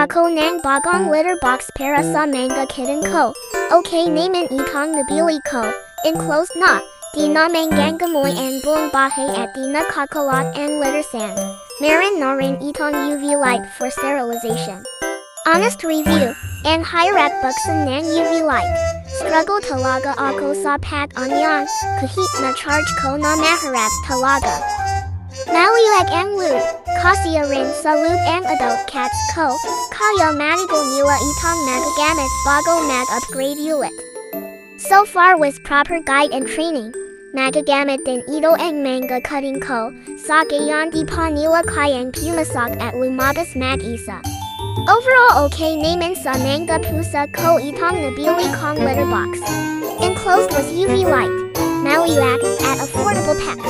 Ako nang bagong litter box para sa manga kitten ko. Okay naman itong nabili ko. Enclosed na. Di na manggamoy ang buong bahay at di na kakalat ang litter sand. Meron na rin itong UV light for sterilization. Honest review. Ang hirap buksan ng UV light. Struggle talaga ako sa pag-onion. Kahit na charge ko na maharap talaga. Maliwag ang lube. Kasi rin sa lube ang adult cats ko. Kaya manigal nila itong magagamit bago mag-upgrade ulit. So far with proper guide and training, magagamit din ito ang manga cutting ko. Sa gayon di pa nila kayang pumasak at lumabas mag-isa. Overall okay naman sa manga pusa ko itong nabili kong litter box. Enclosed with UV light. Maliwag at affordable pack.